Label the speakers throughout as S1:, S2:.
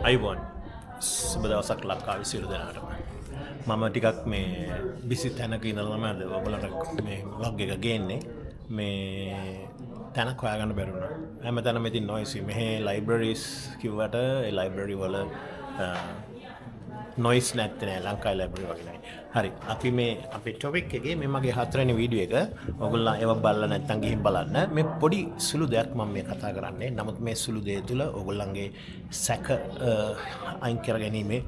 S1: අයිබෝන් සුබ දවසක් ලංකාවේ සියලු දෙනාටම. මම ටිකක් මේ බිසි තැනක ඉඳලා මම ඔයගොල්ලන්ට මේ vlog එක ගේන්නේ. මේ තැනක් හොයාගන්න බැරුණා. හැමතැනම ඉතින් noisy. මෙහි libraries කිව්වට ඒ library වල noise නැත්තේ නෑ ලංකාවේ library වගේ නෑ. හරි. අපි මේ අපේ topic එකේ මේ මගේ හතරවෙනි වීඩියෝ එක ඔයගොල්ලෝ ඒව බලලා නැත්නම් ගිහින් බලන්න. මේ පොඩි සුළු දෙයක් මම මේ කතා කරන්නේ. නමුත් මේ සුළු දෙය තුළ ඔයගොල්ලන්ගේ සැක අයින් කර ගැනීමේ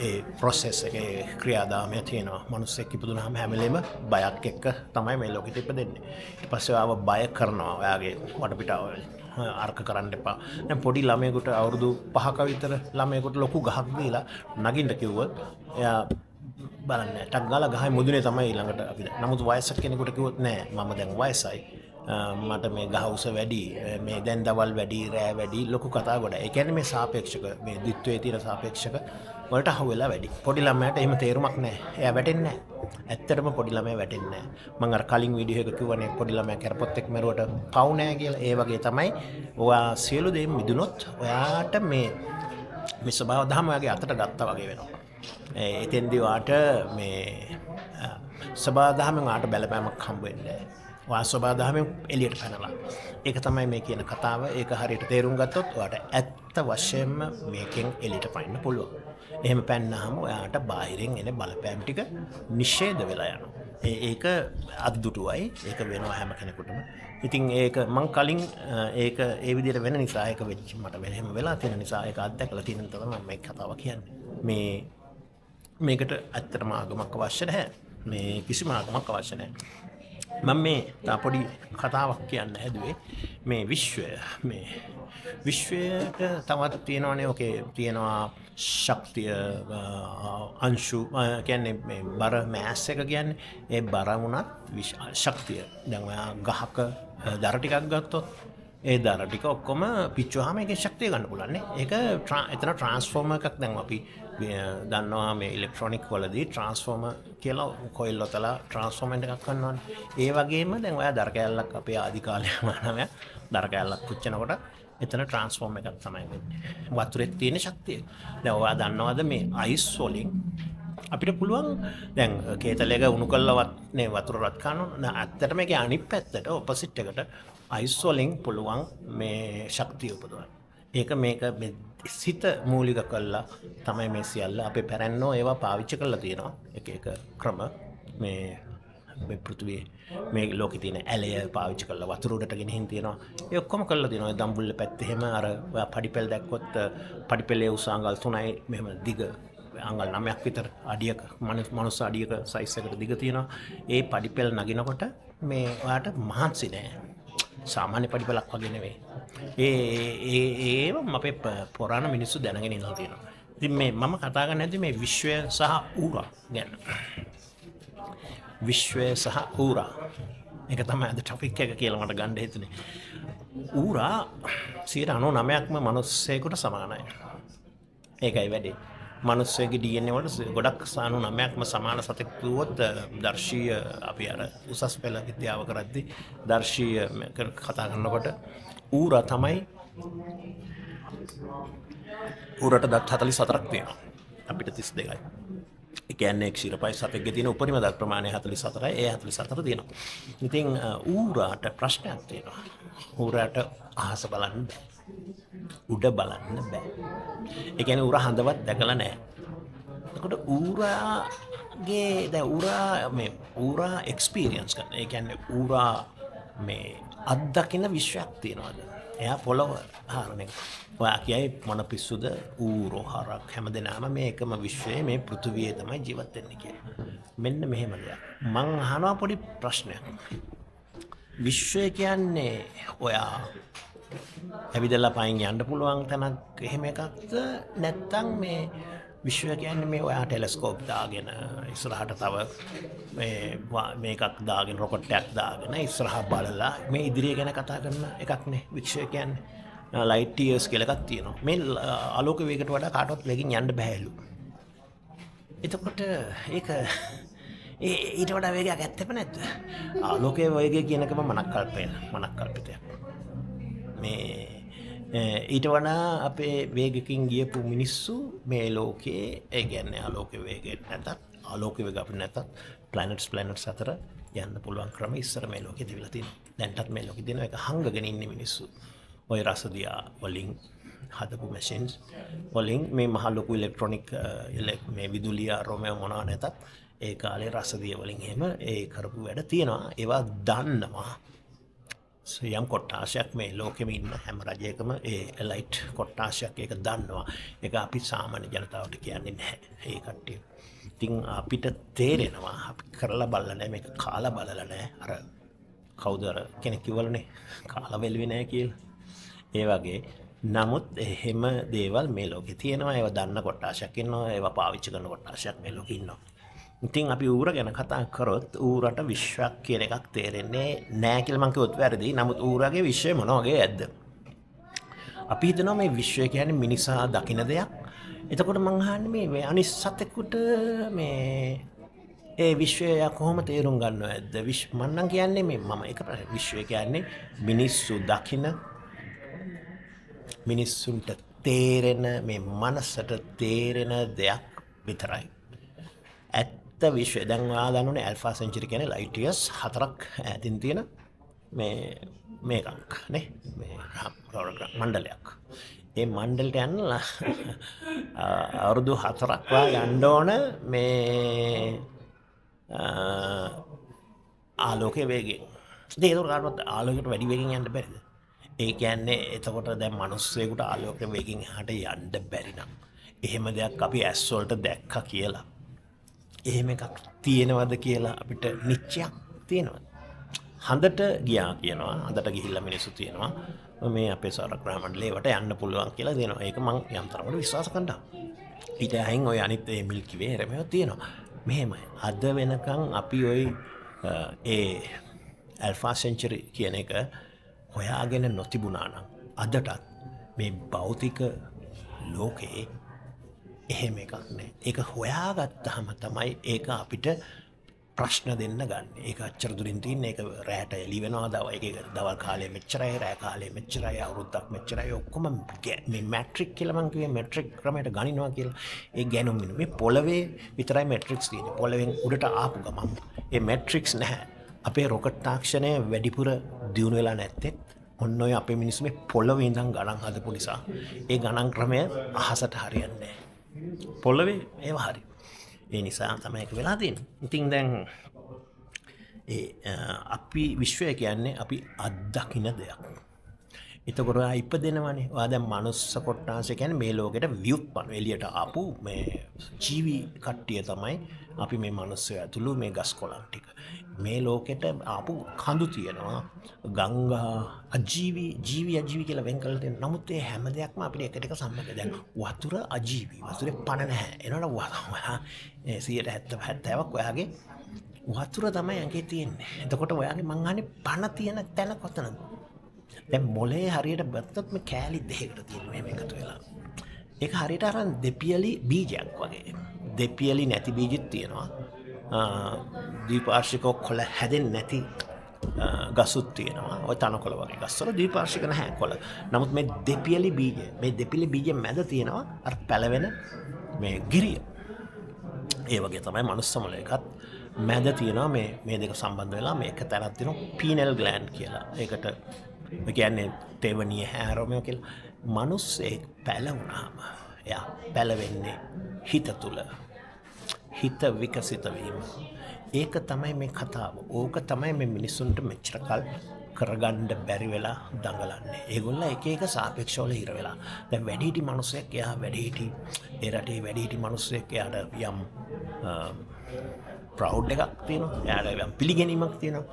S1: ඒ process එකේ ක්‍රියාදාමය තියෙනවා. මිනිස්සෙක් ඉපදුනහම හැම වෙලේම බයක් එක්ක තමයි මේ ලෝකෙට ඉපදෙන්නේ. ඊට පස්සේ ආව බය කරනවා. ඔයාගේ වටපිටාව අර්ක කරන්න එපා. දැන් පොඩි ළමයෙකුට අවුරුදු 5ක විතර ළමයෙකුට ලොකු ගහක් දීලා නගින්න කිව්වොත් එයා බලන්නේ ටක් ගාලා ගහේ මුදුනේ තමයි ඊළඟට අපි. නමුත් වයසක කෙනෙකුට කිව්වොත් නෑ මම දැන් වයසයි. මට මේ ගහ උස වැඩි මේ දැන් දවල් වැඩි රෑ වැඩි ලොකු කතා ගොඩ. ඒ කියන්නේ මේ සාපේක්ෂක මේ ද්විත්වයේ තියෙන සාපේක්ෂක වලට අහුවෙලා වැඩි. පොඩි ළමයාට එහෙම තේරුමක් නෑ. එයා වැටෙන්නේ නෑ. ඇත්තටම පොඩි ළමයා වැටෙන්නේ නෑ. මම අර කලින් වීඩියෝ එක කිව්වනේ පොඩි ළමයා කරපොත් එක්ක මරුවට පව් නෑ කියලා. ඒ වගේ තමයි ඔයා සියලු දේ මිදුනොත් ඔයාට මේ ස්වභාව දහම ඔයාගේ අතට ගත්තා වගේ වෙනවා. එතෙන්දී වාට මේ ස්වභාව දහමෙන් වාට බලපෑමක් හම්බ වෙන්නේ නෑ. ඔයා ස්වභාව දහමෙන් එළියට පැනලා. ඒක තමයි මේ කියන කතාව. ඒක හරියට තේරුම් ගත්තොත් ඔයාට ඇත්ත වශයෙන්ම මේකෙන් එළියට පනින්න පුළුවන්. එහෙම පැන්නාම ඔයාට බාහිරින් එන බලපෑම් ටික නිෂේධ වෙලා යනවා. ඒක අද්දුටුවයි. ඒක වෙනවා හැම කෙනෙකුටම. ඉතින් ඒක මං කලින් ඒක ඒ විදිහට වෙන නිසා ඒක වෙච්ච මට වෙනම වෙලා තියෙන නිසා ඒක අත්දැකලා තියෙන නිසා තමයි මේ කතාව කියන්නේ. මේකට ඇත්තටම ආගමක් අවශ්‍ය නැහැ. මේ කිසිම ආගමක් අවශ්‍ය නැහැ. මම මේ පොඩි කතාවක් කියන්න හැදුවේ මේ විශ්වයට තවත් තියෙනවානේ ඔකේ තියෙනවා ශක්තිය අංශු කියන්නේ මේ බර මෑස් එක කියන්නේ ඒ බර වුණත් ශක්තිය. දැන් ඔයා ගහක දර ටිකක් ගත්තොත් ඒ දර ටික ඔක්කොම පිච්චුවාම ඒකේ ශක්තිය ගන්න පුළුවන් නේ. ඒක එතන ට්‍රාන්ස්ෆෝමර් එකක් දැන් අපි දන්නවා මේ ඉලෙක්ට්‍රොනික වලදී ට්‍රාන්ස්ෆෝමර් කියලා කොයිල් ඔතලා ට්‍රාන්ස්ෆෝමර් එකක් ගන්නවානේ. ඒ වගේම දැන් ඔයා දර කෑල්ලක් අපේ ආදි කාලේ මානවයා දර කෑල්ලක් පුච්චනකොට එතන ට්‍රාන්ස්ෆෝමර් එකක් තමයි වෙන්නේ. වතුරේ තියෙන ශක්තිය. දැන් ඔයා දන්නවද මේ අයිස් වලින් අපිට පුළුවන් දැන් කේතලයක උණු කළවත් නේ වතුර රත් කරනවා. ඇත්තටම මේකේ අනිත් පැත්තට ඔපොසිට් එකට අයිස් වලින් පුළුවන් මේ ශක්තිය උපදවන්න. ඒක මේක සිත මූලික කළා තමයි මේ සියල්ල අපේ පැරැන්නෝ ඒවා පාවිච්චි කරලා තියෙනවා. එක ක්‍රම මේ පෘථිවියේ මේ ලෝකේ තියෙන ඇලය පාවිච්චි කරලා වතුර උඩට ගෙනihin තියෙනවා. ඒ ඔක්කොම කරලා තියෙනවා. ඒ දම්බුල්ල පැත්තේ එහෙම අර ඔයා පඩිපෙළ දැක්කොත් පඩිපෙළේ උස අඟල් 3යි මෙහෙම දිග අඟල් 9ක් විතර අඩියක මනුස්ස අඩියක සයිස් එකට දිග තියෙනවා. ඒ පඩිපෙළ නගිනකොට මේ ඔයාට මහන්සි නෑ. සාමාන්‍ය පඩිපෙළක් වගේ නෙවෙයි. ඒව අපේ පුරාණ මිනිස්සු දැනගෙන ඉඳලා තියෙනවා. ඉතින් මේ මම කතා කරන්නේ නැති මේ විශ්වය සහ ඌරා ගැන. විශ්වය සහ ඌරා. ඒක තමයි අද ටොපික් එක කියලා මට ගන්න හිතුනේ. ඌරා 99%ක්ම මිනිස්සෙකුට සමානයි. ඒකයි වැඩේ. මිනිස්සෙගේ DNA වලට ගොඩක් 99%ක්ම සමාන සතෙක් වුවොත් දර්ශීය අපි අර උසස් පෙළ විද්‍යාව කරද්දී දර්ශීය කතා කරනකොට ඌරා තමයි ඌරට දත් 44ක් තියෙනවා. අපිට 32යි. ඒ කියන්නේ ක්ෂීරපයි සතෙක්ගේ තියෙන උපරිම දත් ප්‍රමාණය 44යි. ඒ 44 තියෙනවා. ඉතින් ඌරාට ප්‍රශ්නයක් තියෙනවා. ඌරාට අහස බලන්න බෑ. උඩ බලන්න බෑ. ඒ කියන්නේ ඌරා හඳවත් දැකලා නැහැ. එතකොට ඌරාගේ දැන් ඌරා එක්ස්පීරියන්ස් කරන. ඒ කියන්නේ ඌරා මේ අත්දකින්න විශ්වයක් තියනවාද? එයා පොළව හරන එක. ඔයා කියයි මොන පිස්සුද ඌරෝ හරක් හැමදෙනාම මේ එකම විශ්වයේ මේ පෘථිවියේ තමයි ජීවත් වෙන්නේ කියලා. මෙන්න මෙහෙම දෙයක්. මං අහනවා පොඩි ප්‍රශ්නයක්. විශ්වය කියන්නේ ඔයා ඇවිදලා පයින් යන්න පුළුවන් තැනක් එහෙම එකක්ද නැත්නම් මේ විශ්වය කියන්නේ මේ ඔයා ටෙලස්කෝප් දාගෙන ඉස්සරහට තව මේකක් දාගෙන රොකට් එකක් දාගෙන ඉස්සරහා බලලා මේ ඉදිරිය ගැන කතා කරන එකක් නේ විශ්වය කියන්නේ ලයිට් ඉයර්ස් කියලා එකක් තියෙනවා. මේ ආලෝක වේගයට වඩා කාටවත් වේගෙන් යන්න බෑලු. එතකොට ඒක ඊට වඩා වේගයක් ඇත්තෙම නැද්ද? ආලෝකයේ වේගය කියන එකම මනක්කල්පිතයක්. මේ ඊට වඩා අපේ වේගකින් ගියපු මිනිස්සු මේ ලෝකයේ ඒ කියන්නේ ආලෝක වේගයෙන් නැතත් ආලෝක වේග අපිට නැතත් ප්ලැනට්ස් අතර යන්න පුළුවන් ක්‍රම ඉස්සර මේ ලෝකෙ තිබිලා තියෙනවා. දැන්ටත් මේ ලෝකෙ තියෙන එක හංගගෙන ඉන්නේ මිනිස්සු. ওই රසදියා වලින් හදපු මැෂින්ස් වලින් මේ මහ ලොකු ඉලෙක්ට්‍රොනික මේ විදුලිය රොමේ මොනවා නැතත් ඒ කාලේ රසදිය වලින් එහෙම ඒ කරපු වැඩ තියෙනවා. ඒවා දන්නවා. යම් කොට්ටාශයක් මේ ලෝකෙම ඉන්න හැම රජයකම ඒ එලයිට් කොට්ටාශයක් ඒක දන්නවා. ඒක අපි සාමාන්‍ය ජනතාවට කියන්නේ නැහැ. ඒ කට්ටිය. ඉතින් අපිට තේරෙනවා අපි කරලා බලලා නැහැ මේක කාලා බලලා නැහැ. අර කවුද අර කෙනෙක් කිව්වලනේ කාලා වෙලුවේ නැහැ කියලා. ඒ වගේ නමුත් එහෙම දේවල් මේ ලෝකේ තියෙනවා. ඒවා දන්න කොට්ටාශයක් ඉන්නවා. ඒවා පාවිච්චි කරන කොට්ටාශයක් මේ ලෝකේ ඉන්නවා. ඉතින් අපි ඌර ගැන කතා කරොත් ඌරට විශ්වයක් කියන එකක් තේරෙන්නේ නැහැ කියලා මම කිව්වොත් වැරදි. නමුත් ඌරගේ විශ්වය මොන වගේ ඇද්ද? අපි හිතනවා මේ විශ්වය කියන්නේ මිනිසා දකින දෙයක්. එතකොට මං අහන්නේ මේ අනිත් සතෙකුට මේ ඒ විශ්වය කොහොම තේරුම් ගන්නව ඇද්ද? මම නම් කියන්නේ මේ මම එක විශ්වය කියන්නේ මිනිස්සු දකින මිනිස්සුන්ට තේරෙන මේ මනසට තේරෙන දෙයක් විතරයි. විශ්වය දැන් ඔයා දන්නවනේ ඇල්ෆා සෙන්චුරි කියන්නේ ලයිට් ඉයර්ස් 4ක් ඈතින් තියෙන මේකක් නේ මේ මණ්ඩලයක්. ඒ මණ්ඩලයට යන්න අවුරුදු 4ක් යන්න ඕන මේ ආලෝකයේ වේගයෙන්. ඒක කාටවත් ආලෝකයට වැඩි වේගෙන් යන්න බැරිද? ඒ කියන්නේ එතකොට දැන් මිනිස්සුෙකුට ආලෝකයේ වේගෙන් එහාට යන්න බැරි නම් එහෙම දෙයක් අපි ඇස් වලට දැක්කා කියලා එහෙම එකක් තියෙනවද කියලා අපිට නිශ්චයක් තියෙනවද? හඳට ගියා කියනවා. හඳට ගිහිල්ලා මිනිස්සු තියෙනවා. මේ අපේ සෞර ග්‍රහ මණ්ඩලයට යන්න පුළුවන් කියලා දෙනවා. ඒක මම යම් තරමකට විශ්වාස කරනවා. ඊට අයින් ඔය අනිත් මේ මිල්කි වේ රැමෙව තියෙනවා. මෙහෙමයි. අද වෙනකන් අපි ඔය ඒ ඇල්ෆා සෙන්චුරි කියන එක හොයාගෙන නොතිබුණා නම් අදටත් මේ භෞතික ලෝකේ එහෙම එකක් නෑ. ඒක හොයාගත්තාම තමයි ඒක අපිට ප්‍රශ්න දෙන්න ගන්න. ඒක අච්චර දුරින් තියෙන ඒක රැට එළි වෙනවා. ඒක දවල් කාලේ මෙච්චරයි, රැ කාලේ මෙච්චරයි, අවුරුද්දක් මෙච්චරයි. ඔක්කොම මේ මැට්‍රික් කියලා මම කිව්වේ මැට්‍රික් ක්‍රමයට ගණිනවා කියලා. ඒ ගැනුම් මේ පොළවේ විතරයි මැට්‍රික්ස් තියෙන්නේ. පොළවෙන් උඩට ආපු ගමන් ඒ මැට්‍රික්ස් නැහැ. අපේ රොකට් තාක්ෂණය වැඩිපුර දියුණු වෙලා නැත්තේ ඔන්න ඔය අපේ මිනිස්සු මේ පොළවේ ඉඳන් ගණන් හදපු නිසා. ඒ ගණන් ක්‍රමය අහසට හරියන්නේ නැහැ. පොළවේ ඒව හරි. ඒ නිසා තමයි ඒක වෙලා තියෙන්නේ. ඉතින් දැන් අපි විශ්වය කියන්නේ අපි අත්දකින්න දෙයක්. එතකොට ඉපදෙනවනේ. ඔයා දැන් මනුස්ස කොට්ටාසය කියන්නේ මේ ලෝකෙට ව්‍යුත්පන්න එළියට ආපු මේ ජීවි කට්ටිය තමයි අපි මේ මනුස්සය ඇතුළු මේ ගස් කොළන් ටික. මේ ලෝකෙට ආපු කඳු තියෙනවා. ගංගා අජීවි අජීවි කියලා වෙන් කරලා තියෙනවා. නමුත් මේ හැම දෙයක්ම අපිට එකට එක සම්බන්ධයි. දැන් වතුර අජීවි. වතුරේ පණ නැහැ. එනවනේ 70% ඔයාගේ වතුර තමයි ඇඟේ තියෙන්නේ. එතකොට ඔයාගේ මං අහන්නේ පණ තියෙන තැන කොතනද? දැන් මොලේ හරියට බත්තත් මේ කෑලි දෙකකට තියෙනවා මේක එකතු වෙලා. ඒක හරියට අරන් දෙපියලි බීජයක් වගේ. දෙපියලි නැති බීජෙත් තියෙනවා. ද්විපාර්ශ්වික කොළ හැදෙන්නේ නැති ගසුත් තියෙනවා. ඔය තනකොළ වගේ ගස්වල ද්විපාර්ශ්වික නැහැ කොළ. නමුත් මේ දෙපියලි බීජ මැද තියෙනවා අර පැලවෙන මේ ගිරිය. ඒ වගේ තමයි මනුස්ස මොලේකත් මැද තියෙනවා මේ දෙක සම්බන්ධ වෙලා මේක තැනක් තියෙනවා පීනල් ග්ලෑන්ඩ් කියලා. ඒකට කියන්නේ තෙවණිය හැරෝමියෝ කියලා. මනුස්සෙක් පැලවුණාම එයා පැලවෙන්නේ හිත තුල. හිත විකසිත වීම. ඒක තමයි මේ කතාව. ඕක තමයි මේ මිනිස්සුන්ට මෙච්චර කල් කරගන්න බැරි වෙලා දඟලන්නේ. ඒගොල්ලෝ එක එක සාපේක්ෂවල හිර වෙලා. දැන් වැඩිහිටි මිනිස්සෙක් එයා වැඩිහිටි ඒ රටේ වැඩිහිටි මිනිස්සෙක් එයාට යම් ප්‍රවුඩ් එකක් තියෙනවා. එයාට යම් පිළිගැනීමක් තියෙනවා.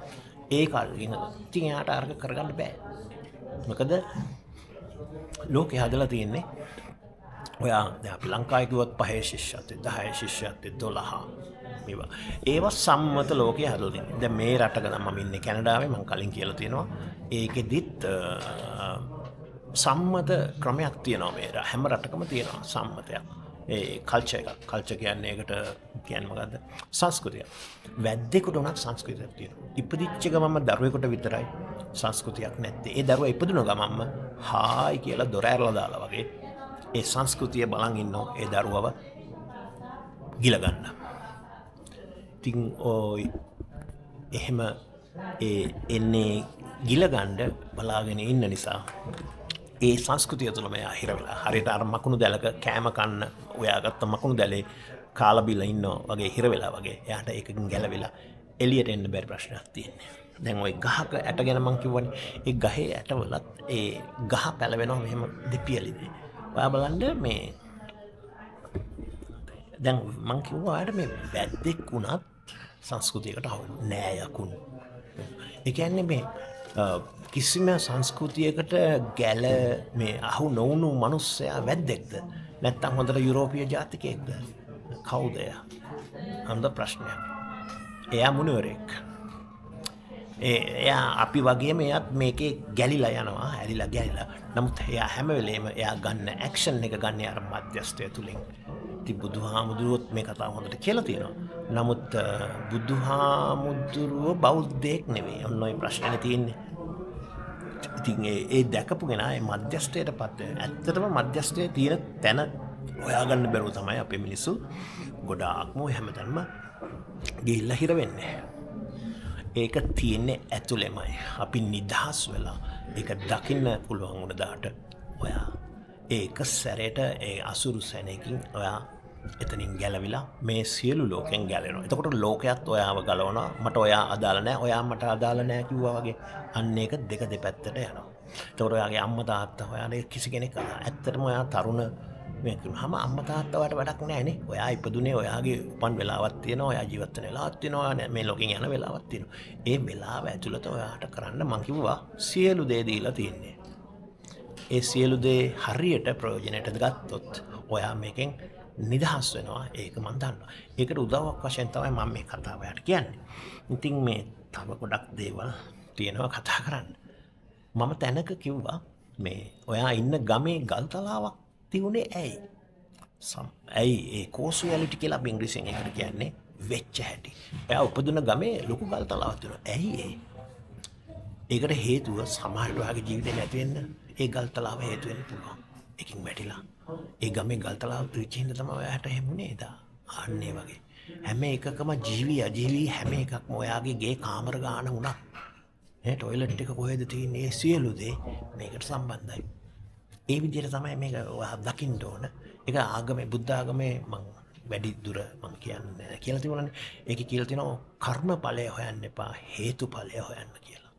S1: ඒක අරගෙන ඉතින් එයාට අර්ග කරගන්න බෑ. මොකද ලෝකේ හදලා තියෙන්නේ ඔයා දැන් අපි ලංකාවේ කිව්වොත් 5 ශිෂ්‍යත්වය 10 ශිෂ්‍යත්වය 12 මේවා ඒවා සම්මත ලෝකයේ හදලා තියෙන්නේ. දැන් මේ රටක නම් මම ඉන්නේ කැනඩාවේ මම කලින් කියලා තියෙනවා. ඒකෙදිත් සම්මත ක්‍රමයක් තියෙනවා මේ හැම රටකම තියෙනවා සම්මතයක්. ඒ කල්චර් එකක්. කල්චර් කියන්නේ ඒකට කියන්නේ මොකද්ද? සංස්කෘතිය. වැද්දෙකුට උනත් සංස්කෘතියක් තියෙනවා. ඉපදිච්ච ගමන්ම දරුවෙකුට විතරයි සංස්කෘතියක් නැත්තේ. ඒ දරුවා ඉපදුන ගමන්ම හායි කියලා දොර ඇරලා දාලා වගේ ඒ සංස්කෘතිය බලන් ඉන්නෝ ඒ දරුවව ගිල ගන්න. ඉතින් ඔය එහෙම එන්නේ ගිල ගන්න බලාගෙන ඉන්න නිසා ඒ සංස්කෘතිය තුළ මෙයා හිර වෙලා හරියට අර මකුණු දැලක කෑම කන්න ඔයාගත්ත මකුණු දැලේ කාලා බීලා ඉන්නවා වගේ හිර වෙලා වගේ එයාට ඒකකින් ගැලවිලා එළියට එන්න බැරි ප්‍රශ්නයක් තියෙනවා. දැන් ওই ගහක ඇට ගැන මං කිව්වනේ. ඒ ගහේ ඇටවලත් ඒ ගහ පැලවෙනවා මෙහෙම දෙපියලිදී. ඔයා බලන්න මේ දැන් මං කිව්වා ඔයාලට මේ වැද්දෙක් වුණත් සංස්කෘතියකට අහු නෑ යකුන්. ඒ කියන්නේ මේ කිසිම සංස්කෘතියකට ගැල මේ අහු නොවුණු මිනිස්සයා වැද්දෙක්ද නැත්නම් හොඳට යුරෝපීය ජාතිකයෙක්ද කවුද එයා? අන්ද ප්‍රශ්නයක්. එයා මුනිවරෙක්. එයා අපි වගේම එයාත් මේකේ ගැලිලා යනවා ඇලිලා ගැලිලා. නමුත් එයා හැම වෙලේම එයා ගන්න ඇක්ෂන් එක ගන්න අර මධ්‍යස්ථය තුලින්. ඉතින් බුදුහාමුදුරුවොත් මේ කතාව හොඳට කියලා තියෙනවා. නමුත් බුදුහාමුදුරුවෝ බෞද්ධයෙක් නෙවෙයි. ඔන්න ඔය ප්‍රශ්නේ තියෙන්නේ. ඉතින් ඒ දැකපු කෙනා ඒ මධ්‍යස්ථයටපත් වෙන. ඇත්තටම මධ්‍යස්ථයේ තියෙන තැන හොයාගන්න බැරුව තමයි අපේ මිනිස්සු ගොඩාක්ම හැමතැනම ගිහිල්ලා හිර වෙන්නේ. ඒක තියෙන්නේ ඇතුළෙමයි. අපි නිදහස් වෙලා ඒක දකින්න පුළුවන් වුණාට ඔයා ඒක සැරේට ඒ අසුරු සැනකින් ඔයා එතනින් ගැලවිලා මේ සියලු ලෝකෙන් ගැලවෙනවා. එතකොට ලෝකයක් ඔයාව ගලවනවා. මට ඔයා අදාළ නැහැ. ඔයා මට අදාළ නැහැ කිව්වා වගේ. අන්න ඒක දෙක දෙපැත්තට යනවා. එතකොට ඔයාගේ අම්මා තාත්තා ඔයාලේ කිසි කෙනෙක් ඇත්තටම ඔයා තරුණ මේ කිව්වම අම්මා තාත්තා ඔයාට වැඩක් නැහැ නේ. ඔයා ඉපදුනේ ඔයාගේ උපන් වෙලාවක් තියෙනවා. ඔයා ජීවත් වෙන වෙලාවක් තියෙනවා. මේ ලෝකෙන් යන වෙලාවක් තියෙනවා. ඒ වෙලාව ඇතුළත ඔයාට කරන්න මං කිව්වා සියලු දේ දීලා තියෙන්නේ. ඒ සියලු දේ හරියට ප්‍රයෝජනයට ගත්තොත් ඔයා මේකෙන් නිදහස් වෙනවා. ඒක මම දන්නවා. ඒකට උදව්වක් වශයෙන් තමයි මම මේ කතාව ඔයාලට කියන්නේ. ඉතින් මේ තව ගොඩක් දේවල් තියෙනවා කතා කරන්න. මම තැනක කිව්වා මේ ඔයා ඉන්න ගමේ ගල්තලාවක් තියුනේ ඇයි? ඇයි ඒ කෝසුවැලිටි කියලා අපි ඉංග්‍රීසියෙන් ඒකට කියන්නේ වෙච්ච හැටි. ඔයා උපදින ගමේ ලොකු ගල්තලාවක් තියෙනවා. ඇයි ඒ? ඒකට හේතුව සමහරට ඔයාගේ ජීවිතේ නැති වෙන්න ඒ ගල්තලාව හේතු වෙන්න පුළුවන්. ඒකින් වැටිලා ඒ ගමේ ගල්තලාව පිරිච්චින්න තමයි ඔයාට හැමුනේ එදා. ආන්නේ වගේ. හැම එකකම ජීවි හැම එකක්ම ඔයාගේ ගේ කාමර ගාන උනක්. ටොයිලට් එක කොහෙද තියෙන්නේ? ඒ සියලු දේ මේකට සම්බන්ධයි. ඒ විදිහට තමයි මේක ඔයා දකින්න ඕන. ඒක ආගමේ බුද්ධ ආගමේ මම වැඩි දුර මම කියන්නේ කියලා තිබුණානේ. ඒකේ කියලා තියෙනවා කර්මඵලය හොයන්න එපා හේතුඵලය හොයන්න කියලා.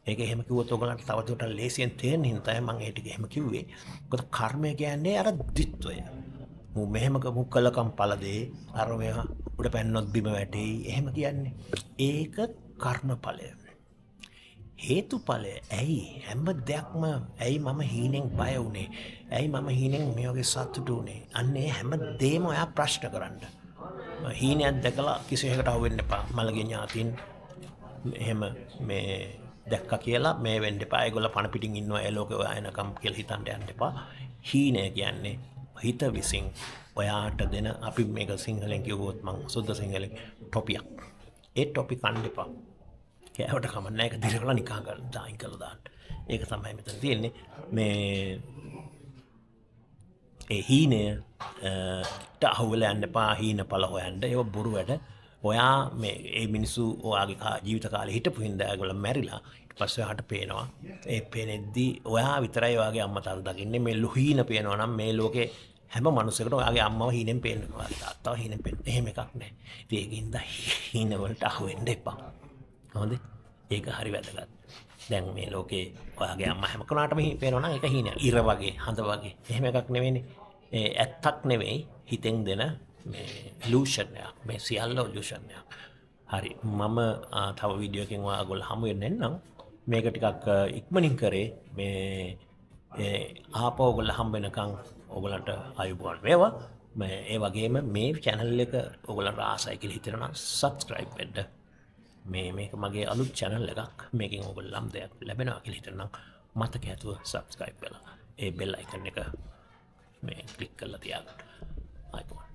S1: ඒක එහෙම කිව්වොත් ඔයගලන්ට තවදුරටත් ලේසියෙන් තේරෙන හින්දායි මම ඒ ටික එහෙම කිව්වේ. මොකද කර්මය කියන්නේ අර ද්විත්වය. මු මෙහෙම කළකම් ඵලදේ අර මේවා උඩ පැන්නොත් බිම වැටෙයි එහෙම කියන්නේ. ඒක කර්මඵලය. හේතුඵලය ඇයි හැම දෙයක්ම ඇයි මම හීනෙන් බය වුනේ? ඇයි මම හීනෙන් මේ වගේ සතුටු වුනේ? අන්නේ හැම දෙයක්ම ඔයා ප්‍රශ්න කරන්න. හීනයක් දැකලා කිසිහෙකට අහු වෙන්න එපා. මලගේ ඥාතින් එහෙම මේ දැක්කා කියලා මේ වෙන්න එපා. ඒගොල්ලෝ පණ පිටින් ඉන්නවා ඒ ලෝකේ ඔයා එනකම් කියලා හිතන්න යන්න එපා. හීනය කියන්නේ හිත විසින් ඔයාට දෙන අපි මේක සිංහලෙන් කිව්වොත් මං සුද්ධ සිංහලෙන් ටොපියක්. ඒ ටොපි කන්න එපා. කෑවට කමන්නේ ඒක දිරවලා නිකන් ගන්න දායින් කරලා දාන්න. ඒක තමයි මෙතන තියෙන්නේ. මේ ඒ හීනය අහුවෙලා යන්න එපා. හීන පළ හොයන්න. ඒක බොරු වැඩ. ඔයා මේ ඒ මිනිස්සු ඔයාගේ ජීවිත කාලේ හිටපු හින්දා ඒගොල්ලෝ මැරිලා ඊට පස්සේ ඔයාට පේනවා. ඒ පේනෙද්දි ඔයා විතරයි ඔයාගේ අම්මා තාත්තා දකින්නේ. මේ ලුහීන පේනවා නම් මේ ලෝකේ හැම මිනිසෙකුට ඔයාගේ අම්මව හීනෙන් පේනවා. ඔයාගේ තාත්තව හීනෙන් පේනවා. එහෙම එකක් නැහැ. ඉතින් ඒකින්ද හීන වලට අහු වෙන්න එපා. හොඳේ ඒක හරි වැදගත්. දැන් මේ ලෝකේ ඔයාගේ අම්මා හැම කෙනාටම පේනවා නම් ඒක හීනයක්. ඉර වගේ, හඳ වගේ. එහෙම එකක් නෙවෙයිනේ. ඒ ඇත්තක් නෙවෙයි හිතෙන් දෙන මේ ඉලූෂන් එකක්. මේ සියල්ල ඉලූෂන් එකක්. හරි. මම තව වීඩියෝ එකකින් ඔයාගොල්ලෝ හමු වෙන්න එන්නම්. මේක ටිකක් ඉක්මනින් කරේ මේ ආපහු ඔයගොල්ලෝ හම්බ වෙනකන් ඔයගොල්ලන්ට ආයුබෝවන් වේවා. ඒ වගේම මේ channel එක ඔයගොල්ලන්ට ආසයි කියලා හිතෙනවා නම් subscribe වෙන්න. මේක මගේ අලුත් channel එකක්. මේකෙන් ඔයගොල්ලෝ දෙයක් ලැබෙනවා කියලා හිතනවා. මතක ඇතුව subscribe වෙලා ඒ bell icon එක මේ click කරලා තියාගන්න. ආයිබෝවන්.